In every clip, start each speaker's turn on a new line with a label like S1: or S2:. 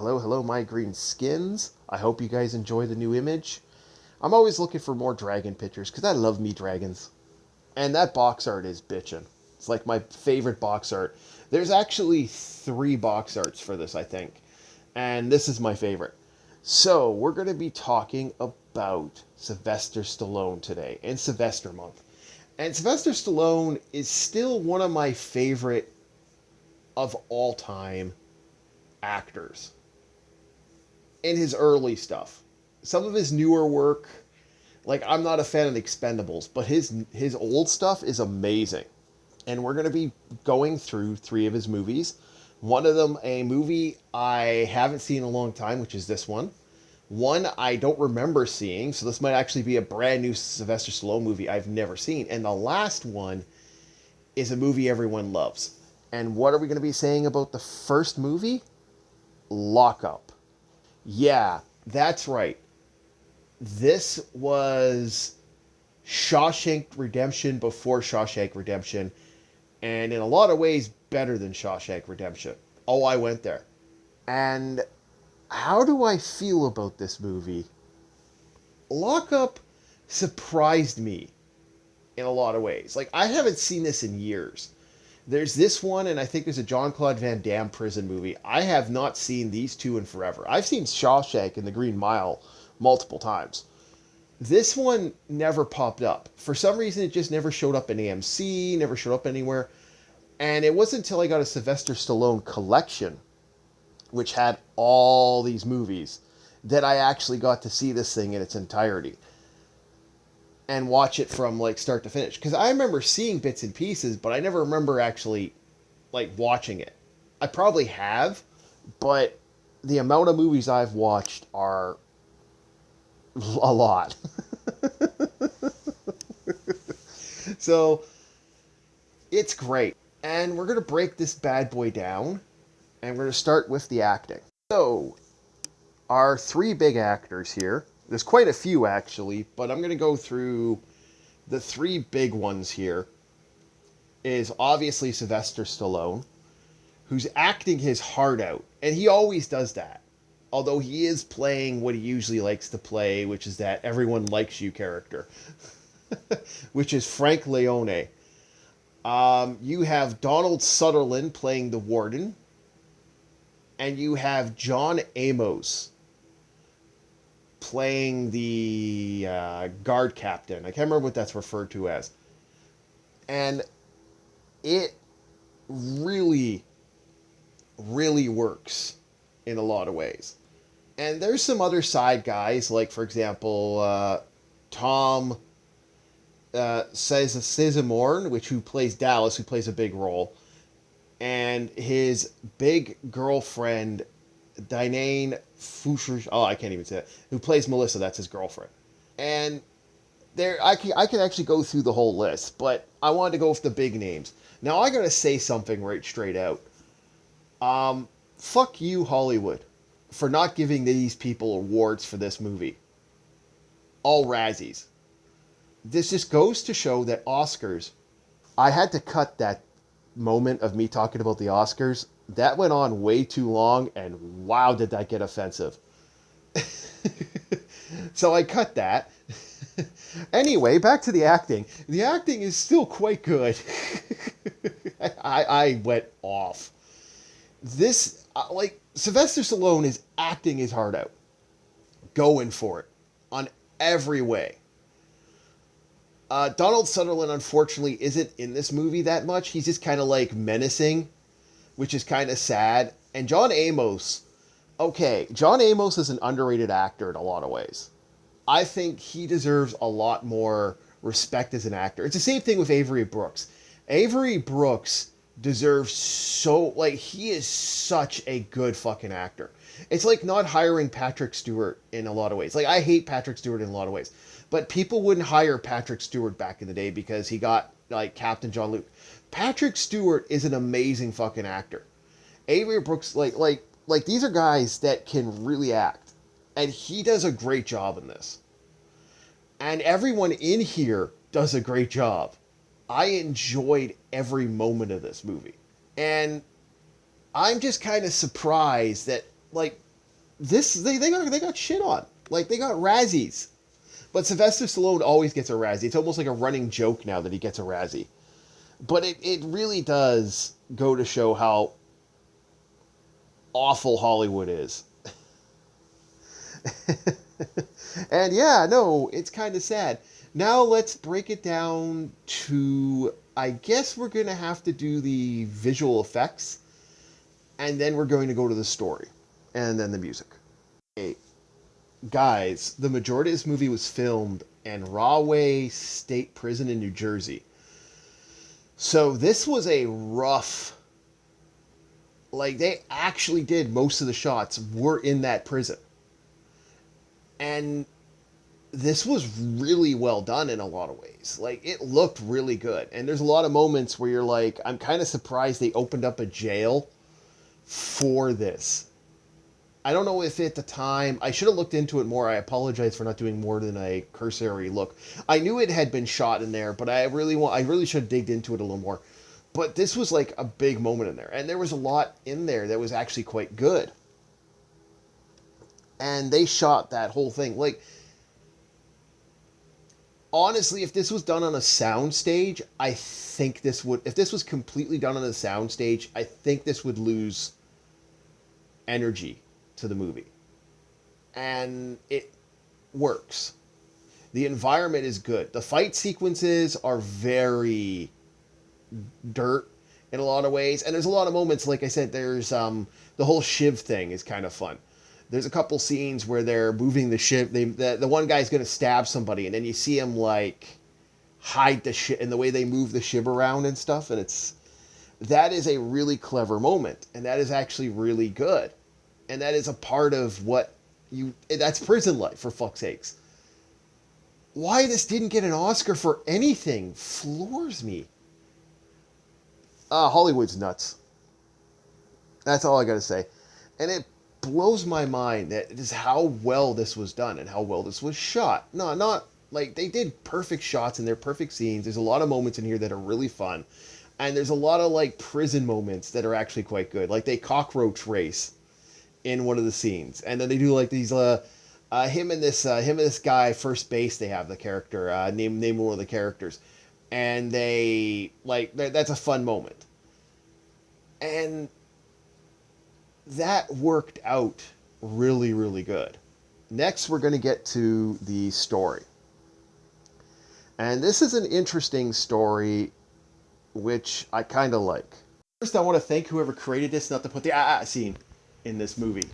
S1: Hello, my green skins. I hope you guys enjoy the new image. I'm always looking for more dragon pictures because I love me dragons. And that box art is bitchin'. It's like my favorite box art. There's actually 3 box arts for this, I think. And this is my favorite. So, we're going to be talking about Sylvester Stallone today, and Sylvester Month. And Sylvester Stallone is still one of my favorite of all time actors in his early stuff. Some of his newer work, like I'm not a fan of the Expendables, but his old stuff is amazing. And we're going to be going through 3 of his movies. One of them, a movie I haven't seen in a long time, which is this one. One I don't remember seeing, so this might actually be a brand new Sylvester Stallone movie I've never seen. And the last one is a movie everyone loves. And what are we going to be saying about the first movie? Lockup. Yeah, that's right. This was Shawshank Redemption before Shawshank Redemption, and in a lot of ways better than Shawshank Redemption. Oh, I went there. And how do I feel about this movie? Lockup surprised me in a lot of ways. Like, I haven't seen this in years. There's this one, and I think there's a Jean-Claude Van Damme prison movie. I have not seen these 2 in forever. I've seen Shawshank and The Green Mile multiple times. This one never popped up. For some reason, it just never showed up in AMC, never showed up anywhere. And it wasn't until I got a Sylvester Stallone collection, which had all these movies, that I actually got to see this thing in its entirety and watch it from like start to finish. Because I remember seeing bits and pieces, but I never remember actually like watching it. I probably have, but the amount of movies I've watched are a lot. So it's great. And we're going to break this bad boy down, and we're going to start with the acting. So, our 3 big actors here. There's quite a few, actually, but I'm going to go through the 3 big ones here. Is obviously Sylvester Stallone, who's acting his heart out, and he always does that. Although he is playing what he usually likes to play, which is that everyone likes you character, which is Frank Leone. You have Donald Sutherland playing the warden, and you have John Amos playing the guard captain. I can't remember what that's referred to as. And it really, really works in a lot of ways. And there's some other side guys, like, for example, Tom Sizemore, who plays Dallas, who plays a big role, and his big girlfriend, Diane Foucher, I can't even say it, who plays Melissa, that's his girlfriend. And I can actually go through the whole list, but I wanted to go with the big names. Now, I gotta say something right straight out. Fuck you, Hollywood, for not giving these people awards for this movie. All Razzies. This just goes to show that Oscars, I had to cut that moment of me talking about the Oscars. That went on way too long, and wow, did that get offensive. So I cut that. Anyway, back to the acting. The acting is still quite good. I went off. This, like, Sylvester Stallone is acting his heart out. Going for it. On every way. Donald Sutherland, unfortunately, isn't in this movie that much. He's just kind of like menacing, which is kind of sad. And John Amos, okay, John Amos is an underrated actor in a lot of ways. I think he deserves a lot more respect as an actor. It's the same thing with Avery Brooks. Avery Brooks deserves he is such a good fucking actor. It's like not hiring Patrick Stewart in a lot of ways. Like, I hate Patrick Stewart in a lot of ways. But people wouldn't hire Patrick Stewart back in the day because he got, like, Captain John Luke. Patrick Stewart is an amazing fucking actor. Avery Brooks, like these are guys that can really act. And he does a great job in this. And everyone in here does a great job. I enjoyed every moment of this movie. And I'm just kind of surprised that, like, they got shit on. Like, they got Razzies. But Sylvester Stallone always gets a Razzie. It's almost like a running joke now that he gets a Razzie. But it really does go to show how awful Hollywood is. And yeah, no, it's kind of sad. Now let's break it down to, I guess we're going to have to do the visual effects, and then we're going to go to the story, and then the music. Hey, guys, the majority of this movie was filmed in Rahway State Prison in New Jersey. So this was a rough, like, they actually did most of the shots were in that prison. And this was really well done in a lot of ways. Like, it looked really good. And there's a lot of moments where you're like, I'm kind of surprised they opened up a jail for this. I don't know if at the time, I should have looked into it more. I apologize for not doing more than a cursory look. I knew it had been shot in there, but I really should have digged into it a little more. But this was like a big moment in there. And there was a lot in there that was actually quite good. And they shot that whole thing. Like, honestly, if this was done on a sound stage, I think this would... If this was completely done on a sound stage, I think this would lose energy to the movie. And it works. The environment is good. The fight sequences are very dirt in a lot of ways. And there's a lot of moments, like I said, there's the whole shiv thing is kind of fun. There's a couple scenes where they're moving the shiv. The one guy's going to stab somebody, and then you see him, like, hide the shiv, and the way they move the shiv around and stuff. And that is a really clever moment. And that is actually really good. And that is a part of that's prison life, for fuck's sakes. Why this didn't get an Oscar for anything floors me. Hollywood's nuts. That's all I got to say. And it blows my mind that just how well this was done and how well this was shot. No, not like they did perfect shots and they're perfect scenes. There's a lot of moments in here that are really fun. And there's a lot of like prison moments that are actually quite good. Like they cockroach race in one of the scenes. And then they do like these him and this guy first base, they have the character name one of the characters. And they like that's a fun moment. And that worked out really, really good. Next, we're going to get to the story. And this is an interesting story, which I kind of like. First, I want to thank whoever created this not to put the scene in this movie.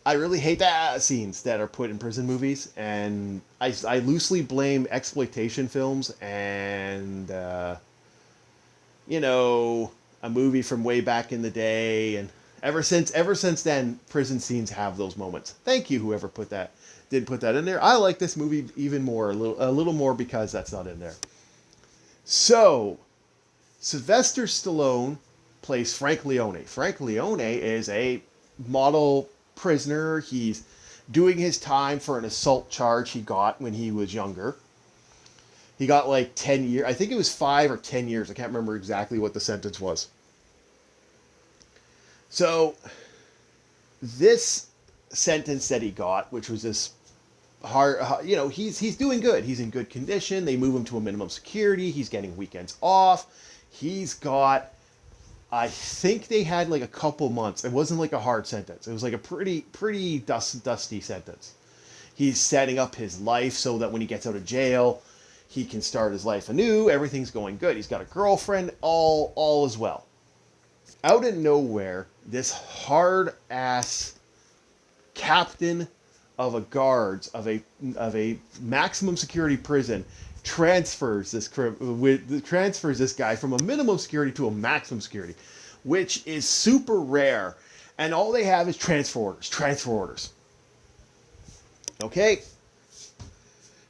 S1: I really hate the scenes that are put in prison movies, and I loosely blame exploitation films and, a movie from way back in the day, and ever since then, prison scenes have those moments. Thank you, whoever did put that in there. I like this movie even more, a little more because that's not in there. So, Sylvester Stallone plays Frank Leone. Frank Leone is a model prisoner. He's doing his time for an assault charge he got when he was younger. He got like 10 years. I think it was 5 or 10 years. I can't remember exactly what the sentence was. So, this sentence that he got, which was this hard, he's doing good. He's in good condition. They move him to a minimum security. He's getting weekends off. He's got, I think they had like a couple months. It wasn't like a hard sentence. It was like a pretty dusty sentence. He's setting up his life so that when he gets out of jail, he can start his life anew. Everything's going good. He's got a girlfriend. All is well. Out of nowhere, this hard-ass captain of a guards of a maximum security prison transfers this guy from a minimum security to a maximum security, which is super rare. And all they have is transfer orders. Okay?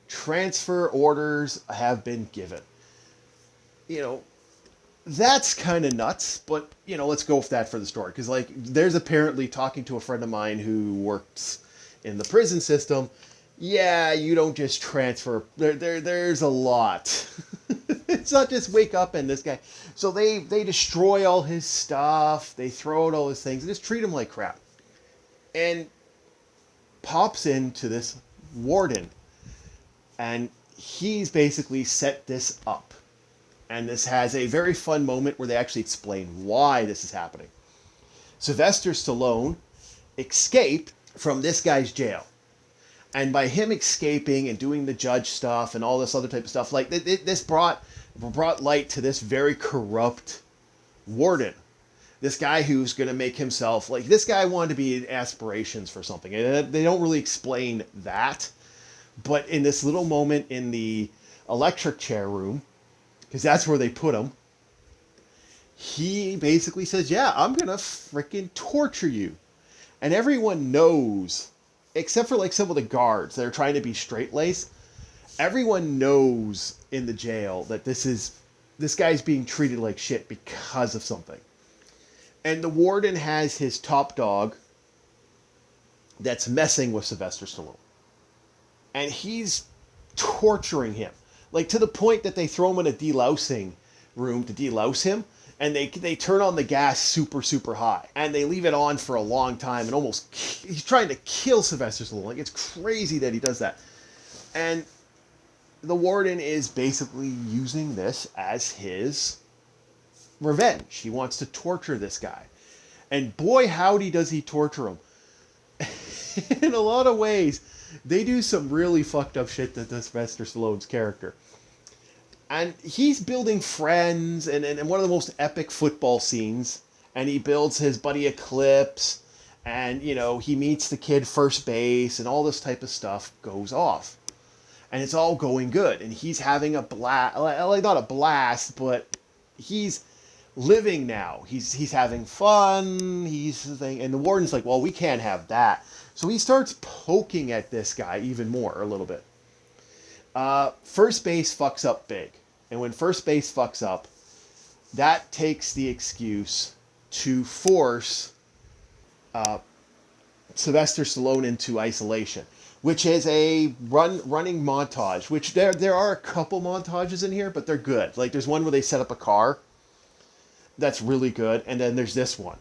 S1: Transfer orders have been given. That's kind of nuts, but, let's go with that for the story. Because, there's apparently, talking to a friend of mine who works in the prison system, yeah, you don't just transfer. There's a lot. It's not just wake up and this guy. So they destroy all his stuff. They throw out all his things and just treat him like crap. And pops into this warden, and he's basically set this up. And this has a very fun moment where they actually explain why this is happening. Sylvester Stallone escaped from this guy's jail. And by him escaping and doing the judge stuff and all this other type of stuff, like this brought light to this very corrupt warden. This guy who's going to make himself, like, this guy wanted to be in aspirations for something. And they don't really explain that. But in this little moment in the electric chair room, because that's where they put him, he basically says, yeah, I'm going to freaking torture you. And everyone knows, except for like some of the guards that are trying to be straight-laced, everyone knows in the jail that this guy's being treated like shit because of something. And the warden has his top dog that's messing with Sylvester Stallone. And he's torturing him. Like, to the point that they throw him in a delousing room to delouse him. And they turn on the gas super, super high. And they leave it on for a long time. And almost, he's trying to kill Sylvester Stallone. Like, it's crazy that he does that. And the warden is basically using this as his revenge. He wants to torture this guy. And boy, howdy does he torture him. In a lot of ways, they do some really fucked up shit to Sylvester Stallone's character. And he's building friends, and one of the most epic football scenes. And he builds his buddy Eclipse, and, you know, he meets the kid first base, and all this type of stuff goes off. And it's all going good, and he's having a blast, like, not a blast, but he's living now. He's having fun, and the warden's like, well, we can't have that. So he starts poking at this guy even more, a little bit. First base fucks up big. And when first base fucks up, that takes the excuse to force Sylvester Stallone into isolation, which is a running montage, which there are a couple montages in here, but they're good. Like, there's one where they set up a car. That's really good. And then there's this one.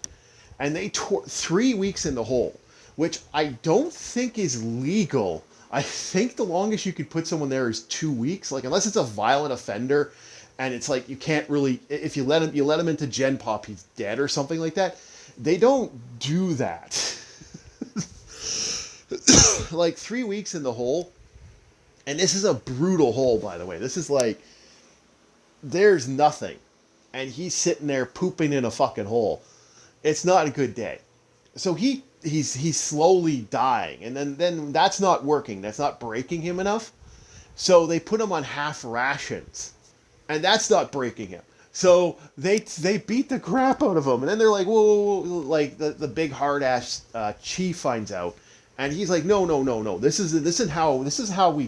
S1: And they 3 weeks in the hole, which I don't think is legal. I think the longest you could put someone there is 2 weeks. Like, unless it's a violent offender, and it's like you can't really, if you let him into Gen Pop, he's dead or something like that. They don't do that. Like, 3 weeks in the hole, and this is a brutal hole, by the way. This is like, there's nothing, and he's sitting there pooping in a fucking hole. It's not a good day. So he's slowly dying, and then that's not working. That's not breaking him enough. So they put him on half rations, and that's not breaking him. So they beat the crap out of him, and then they're like, whoa. Like the big hard ass chief finds out, and he's like, no. This is how we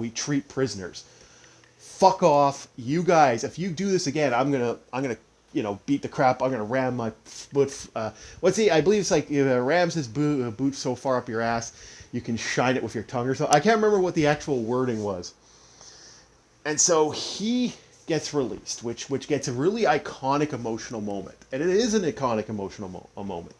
S1: treat prisoners. Fuck off, you guys. If you do this again, I'm gonna beat the crap. I'm gonna ram my foot. I believe it's like, rams his boot so far up your ass, you can shine it with your tongue or something. I can't remember what the actual wording was. And so he gets released, which gets a really iconic emotional moment. And it is an iconic emotional moment.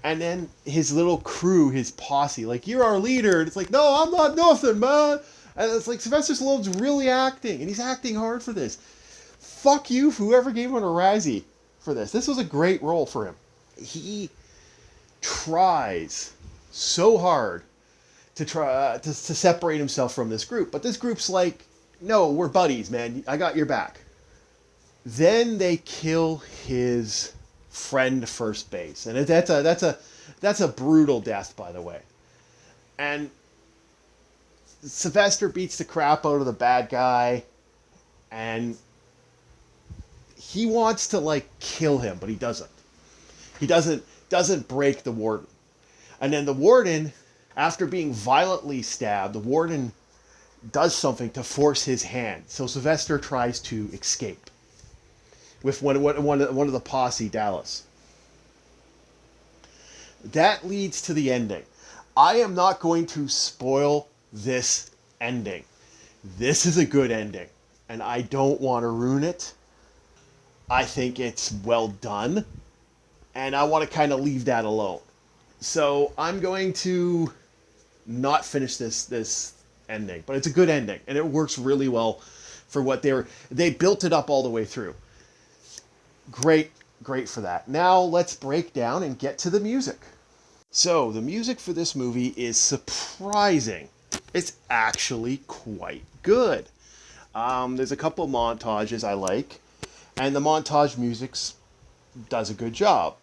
S1: And then his little crew, his posse, like, you're our leader. And it's like, no, I'm not nothing, man. And it's like, Sylvester Stallone's really acting, and he's acting hard for this. Fuck you, whoever gave him a Razzie for this. This was a great role for him. He tries so hard to separate himself from this group, but this group's like, no, we're buddies, man. I got your back. Then they kill his friend first base, and that's a brutal death, by the way. And Sylvester beats the crap out of the bad guy, and he wants to, like, kill him, but he doesn't. He doesn't break the warden. And then the warden, after being violently stabbed, the warden does something to force his hand. So Sylvester tries to escape with one of the posse, Dallas. That leads to the ending. I am not going to spoil this ending. This is a good ending, and I don't want to ruin it. I think it's well done, and I want to kind of leave that alone. So I'm going to not finish this ending, but it's a good ending, and it works really well for what they built it up all the way through. Great, great for that. Now let's break down and get to the music. So the music for this movie is surprising. It's actually quite good. There's a couple montages I like, and the montage music does a good job.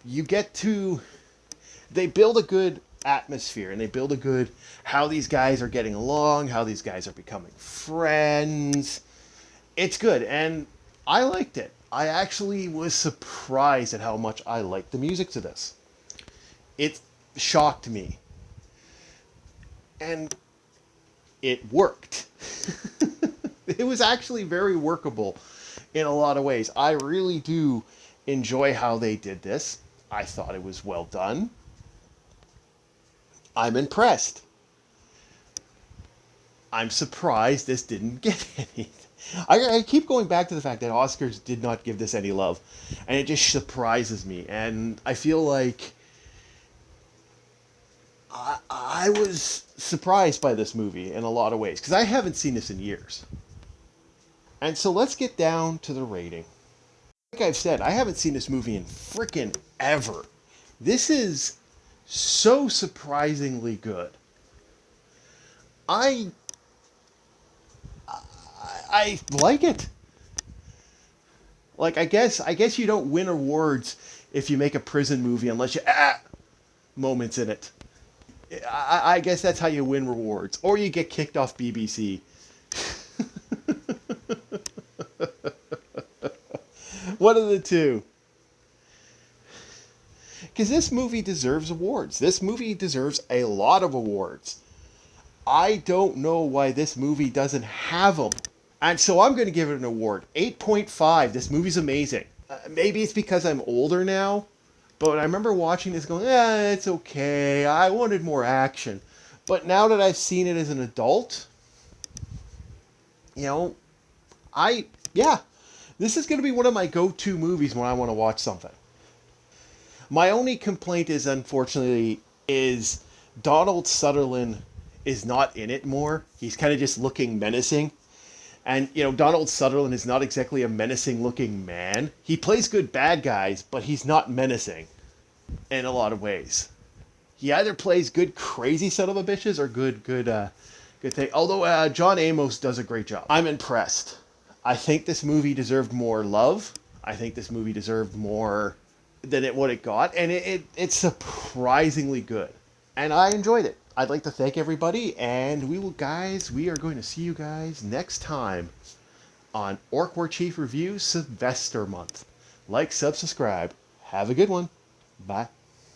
S1: They build a good atmosphere, and they build a good how these guys are getting along, how these guys are becoming friends. It's good, and I liked it. I actually was surprised at how much I liked the music to this. It shocked me, and it worked. It was actually very workable in a lot of ways. I really do enjoy how they did this. I thought it was well done. I'm impressed. I'm surprised this didn't get anything. I keep going back to the fact that Oscars did not give this any love, and it just surprises me. And I feel like I was surprised by this movie in a lot of ways, because I haven't seen this in years. And so let's get down to the rating. Like I've said, I haven't seen this movie in frickin' ever. This is so surprisingly good. I like it. Like, I guess you don't win awards if you make a prison movie unless you moments in it. I guess that's how you win rewards, or you get kicked off BBC. One of the two. Because this movie deserves awards. This movie deserves a lot of awards. I don't know why this movie doesn't have them. And so I'm going to give it an award. 8.5. This movie's amazing. Maybe it's because I'm older now, but I remember watching this going, it's okay. I wanted more action. But now that I've seen it as an adult, this is going to be one of my go-to movies when I want to watch something. My only complaint is, unfortunately, is Donald Sutherland is not in it more. He's kind of just looking menacing. And, Donald Sutherland is not exactly a menacing-looking man. He plays good bad guys, but he's not menacing in a lot of ways. He either plays good crazy son of a bitches or good thing. Although John Amos does a great job. I'm impressed. I think this movie deserved more love. I think this movie deserved more than what it got. And it's surprisingly good. And I enjoyed it. I'd like to thank everybody, and we are going to see you guys next time on Orc War Chief Review Sylvester Month. Like, subscribe. Have a good one. Bye.